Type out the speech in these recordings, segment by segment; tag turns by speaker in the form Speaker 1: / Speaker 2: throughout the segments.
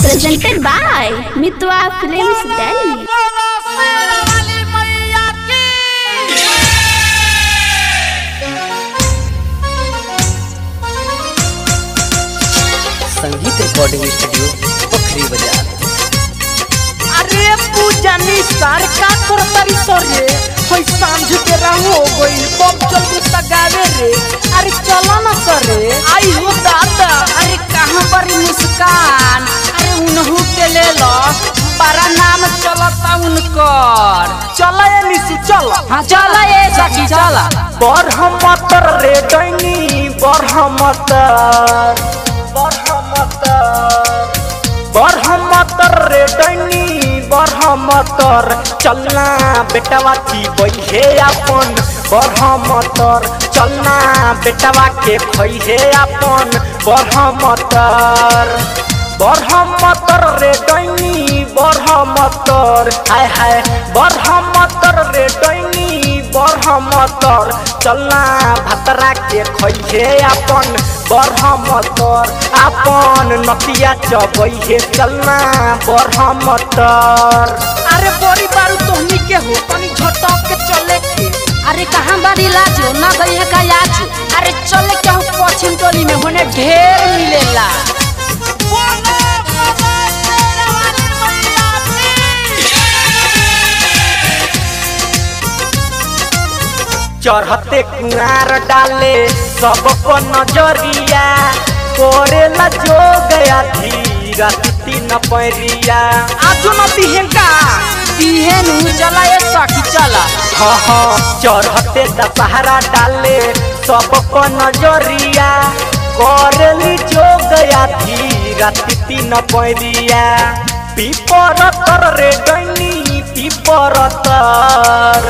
Speaker 1: Presented by Mitwa Films Delhi.
Speaker 2: संगीत recording studio पोखरी बाजार।
Speaker 3: अरे पूजा निसार का करतारी सरे होई सांझ के रहो गई बम चल गावे रे। अरे चलो ना सरे आई हो दादा। अरे कहां पर मुस्कान अरे उन्हू के ले लो बड़ा नाम चलता उनकर। चला ये निसु चला। हां चला ये सखी चला। बरहमतर रे डैनी बरहमतर बरहमतर रे डैनी बरहमतर चलना बेटवा की बहे अपन बरहमतर चलना बेटवा के खइहे अपन बरहमतर बरहमतर रे डैनी बरहमतर हाय हाय बरहमतर रे डैनी बरहमतर चलना भतरा के खइहे अपन बरहमतर अपन नतिया चबइहे चलना बरहमतर। अरे बोरी बारू तोहनी के हो तनी झटक के चले के। अरे कहां बारी लाजो ना गई है का याज। अरे चले के हो पश्चिम टोली में होने ढेर मिलेला। चढ़ते कुआर डाले सब को नजरिया कोरेला जो गया धीरा तीन पैरिया। आजो न दिहेगा दिहेनु चला ये सखी चला। हाँ हाँ चढ़ते दशहरा डाले सब को नजरिया कोरेली जो गया धीरा तीन पैरिया। पीपरतर रे डैनी पीपरतर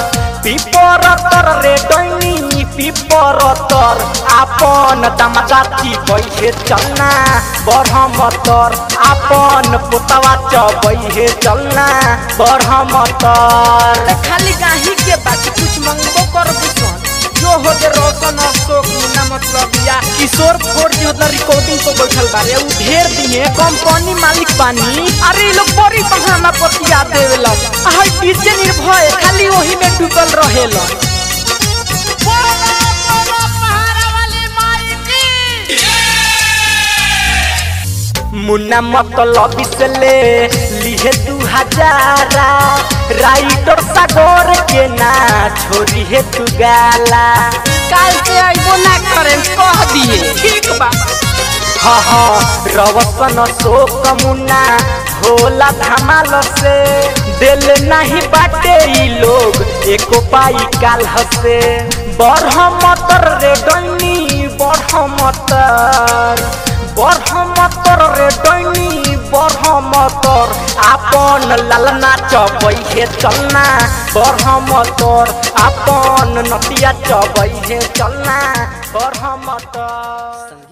Speaker 3: पीपरतर रे डैनी पीपरतर अपन दमदाती बहे चलना बरहमतर अपन पुतवा चबहे चलना बरहमतर। खाली गाही के बाकी कुछ मंगबो कर बुसन जो हो जे रोशन अशोक मुन्ना मतलब या किशोर फोर जो रिकॉर्डिंग को बैठल बारे उ ढेर दिए कंपनी मालिक बानी। अरे लोग बड़ी बहाना पतिया देवेला हाय डीजे निर्भय खाली वही में डूबल रहेला। मुन्ना मतलब से ले लिए 2000 राइटर सागर के ना छोरी है तू गाला। काल से आइबो ना करे कह दिए ठीक बा। हाँ हाँ रवसन शोक मुन्ना होला धमाल से दिल नहीं बाटे ई लोग एको पाई काल हसे बरहमतर रे डैनी बरहमतर बरहमतर रे डैनी बरहमतर अपन ललना चबइहे चलना बरहमतर अपन नतिया चबइहे चलना बरहमतर।